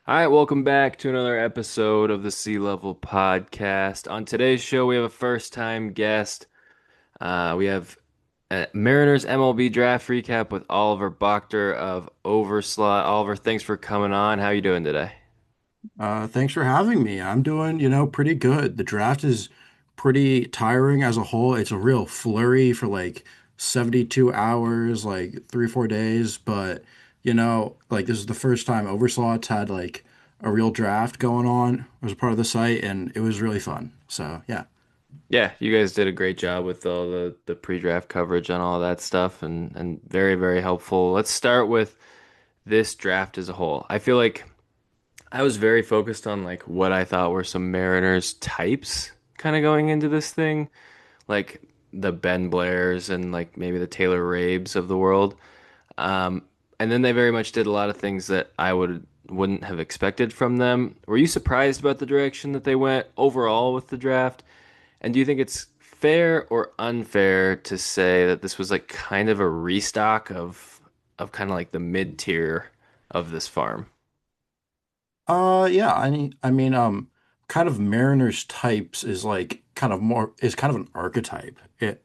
All right, welcome back to another episode of the Sea Level Podcast. On today's show, we have a first-time guest. We have a Mariners MLB draft recap with Oliver Boctor of Over Slot. Oliver, thanks for coming on. How you doing today? Thanks for having me. I'm doing, pretty good. The draft is pretty tiring as a whole. It's a real flurry for like 72 hours, like 3, 4 days. But, like this is the first time Overslots had like a real draft going on as a part of the site, and it was really fun. So, yeah. Yeah, you guys did a great job with all the pre-draft coverage and all that stuff, and very, very helpful. Let's start with this draft as a whole. I feel like I was very focused on like what I thought were some Mariners types kind of going into this thing, like the Ben Blairs and like maybe the Taylor Rabes of the world. Um, and then they very much did a lot of things that I wouldn't have expected from them. Were you surprised about the direction that they went overall with the draft? And do you think it's fair or unfair to say that this was like kind of a restock of kind of like the mid tier of this farm? Yeah, kind of Mariners types is like kind of an archetype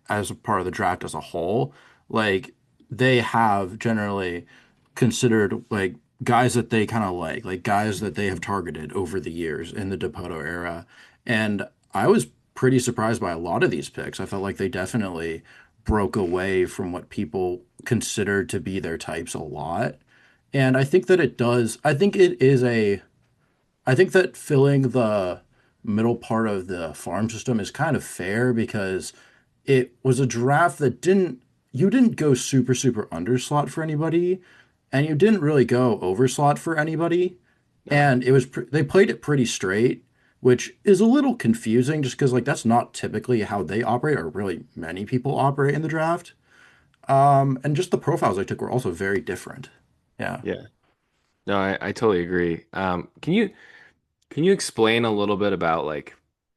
as a part of the draft as a whole. Like they have generally considered like guys that they kind of like guys that they have targeted over the years in the Dipoto era. And I was pretty surprised by a lot of these picks. I felt like they definitely broke away from what people considered to be their types a lot. And I think that it does. I think that filling the middle part of the farm system is kind of fair because it was a draft that you didn't go super, super underslot for anybody, and you didn't really go overslot for anybody. No. And they played it pretty straight, which is a little confusing just because like that's not typically how they operate, or really many people operate in the draft. And just the profiles I took were also very different. Yeah. Yeah. No, I totally agree. Can you explain a little bit about like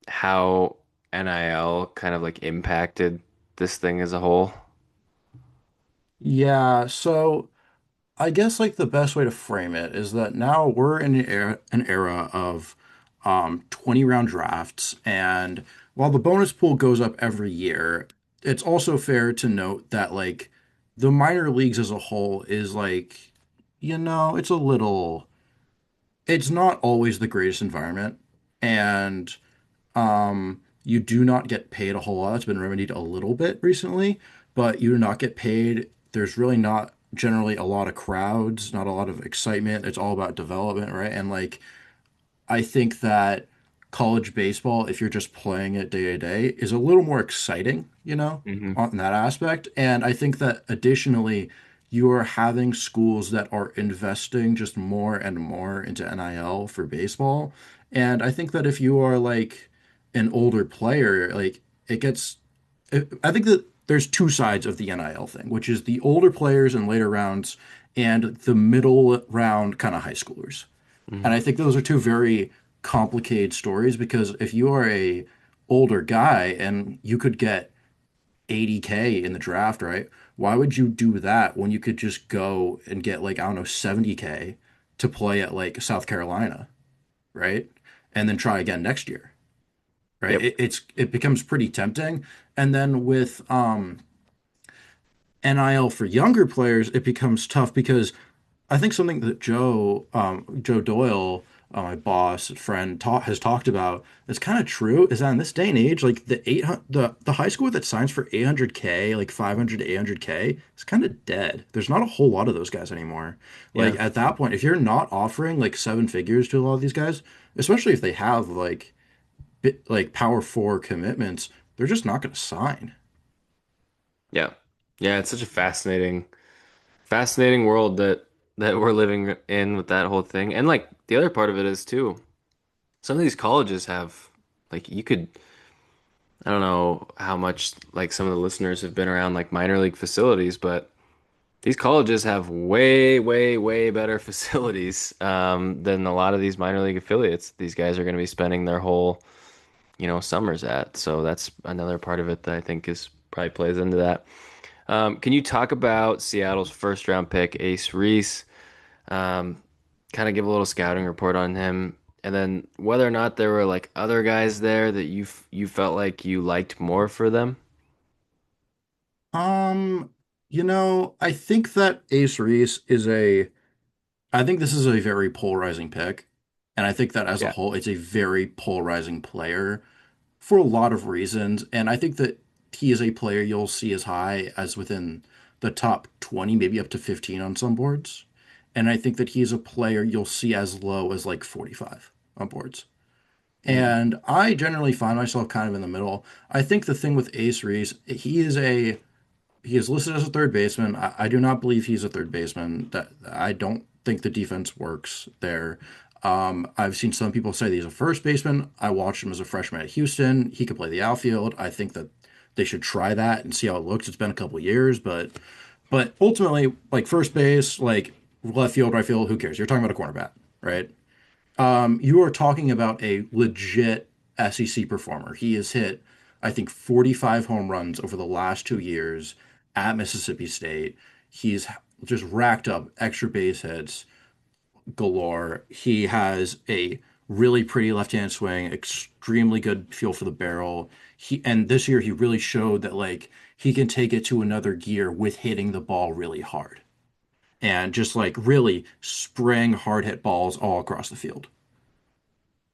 how NIL kind of like impacted this thing as a whole? Yeah, so I guess like the best way to frame it is that now we're in an era of 20 round drafts, and while the bonus pool goes up every year, it's also fair to note that like the minor leagues as a whole is like, it's it's not always the greatest environment, and you do not get paid a whole lot. It's been remedied a little bit recently, but you do not get paid. There's really not generally a lot of crowds, not a lot of excitement. It's all about development, right? And like I think that college baseball, if you're just playing it day to day, is a little more exciting, Hmm. on that aspect. And I think that additionally, you are having schools that are investing just more and more into NIL for baseball. And I think that if you are like an older player, like it gets, I think that there's two sides of the NIL thing, which is the older players in later rounds and the middle round kind of high schoolers. And Hmm. I think those are two very complicated stories because if you are a older guy and you could get 80K in the draft, right? Why would you do that when you could just go and get like, I don't know, 70K to play at like South Carolina, right? And then try again next year, right? Yep. It becomes pretty tempting. And then with NIL for younger players, it becomes tough because I think something that Joe Doyle, my boss, friend, has talked about that's kind of true is that in this day and age, like the high school that signs for 800K, like 500 to 800K, is kind of dead. There's not a whole lot of those guys anymore. Like Yeah. at that point, if you're not offering like seven figures to a lot of these guys, especially if they have like power four commitments, they're just not going to sign. Yeah. Yeah, it's such a fascinating world that we're living in with that whole thing. And like the other part of it is too, some of these colleges have like you could I don't know how much like some of the listeners have been around like minor league facilities, but these colleges have way, way, way better facilities than a lot of these minor league affiliates. These guys are going to be spending their whole, summers at. So that's another part of it that I think is probably plays into that. Can you talk about Seattle's first round pick, Ace Reese? kind of give a little scouting report on him, and then whether or not there were like other guys there that you felt like you liked more for them. Um, I think that Ace Reese I think this is a very polarizing pick. And I think that as a Yeah. whole, it's a very polarizing player for a lot of reasons. And I think that he is a player you'll see as high as within the top 20, maybe up to 15 on some boards. And I think that he is a player you'll see as low as like 45 on boards. Mm. And I generally find myself kind of in the middle. I think the thing with Ace Reese, he is listed as a third baseman. I do not believe he's a third baseman. That I don't think the defense works there. I've seen some people say that he's a first baseman. I watched him as a freshman at Houston. He could play the outfield. I think that they should try that and see how it looks. It's been a couple of years, but ultimately, like first base, like left field, right field, who cares? You're talking about a cornerback, right? You are talking about a legit SEC performer. He has hit, I think, 45 home runs over the last 2 years at Mississippi State. He's just racked up extra base hits galore. He has a really pretty left-hand swing, extremely good feel for the barrel. And this year he really showed that like he can take it to another gear with hitting the ball really hard and just like really spraying hard hit balls all across the field.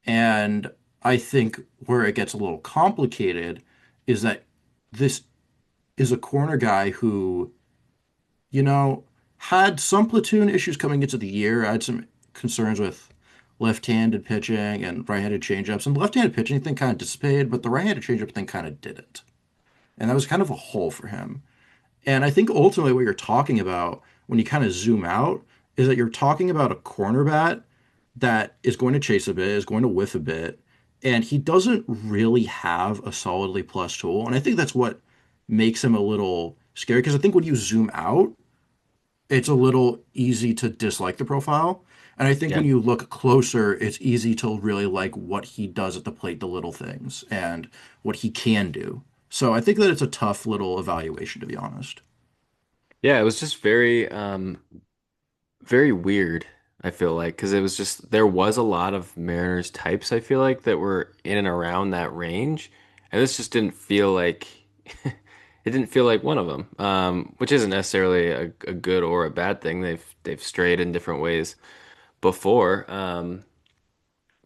And I think where it gets a little complicated is that this is a corner guy who, you know, had some platoon issues coming into the year. I had some concerns with left-handed pitching and right-handed changeups. And the left-handed pitching thing kind of dissipated, but the right-handed changeup thing kind of didn't. And that was kind of a hole for him. And I think ultimately what you're talking about when you kind of zoom out is that you're talking about a corner bat that is going to chase a bit, is going to whiff a bit, and he doesn't really have a solidly plus tool. And I think that's what makes him a little scary because I think when you zoom out, it's a little easy to dislike the profile. And I think Yeah. when you look closer, it's easy to really like what he does at the plate, the little things, and what he can do. So I think that it's a tough little evaluation, to be honest. Yeah, it was just very weird, I feel like, because it was just there was a lot of Mariners types, I feel like, that were in and around that range. And this just didn't feel like it didn't feel like one of them. Which isn't necessarily a good or a bad thing. They've strayed in different ways before.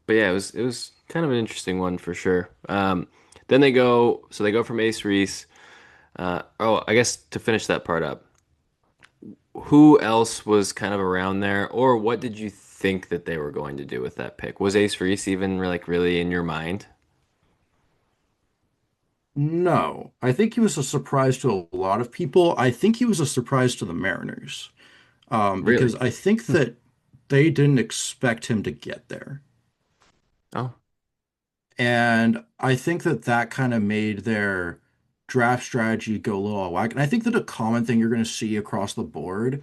But yeah, it was kind of an interesting one for sure. Then they go from Ace Reese. Oh, I guess to finish that part up, who else was kind of around there, or what did you think that they were going to do with that pick? Was Ace Reese even like really in your mind? No, I think he was a surprise to a lot of people. I think he was a surprise to the Mariners, because Really? I think Hmm. that they didn't expect him to get there. Oh, And I think that that kind of made their draft strategy go a little out of whack. And I think that a common thing you're going to see across the board,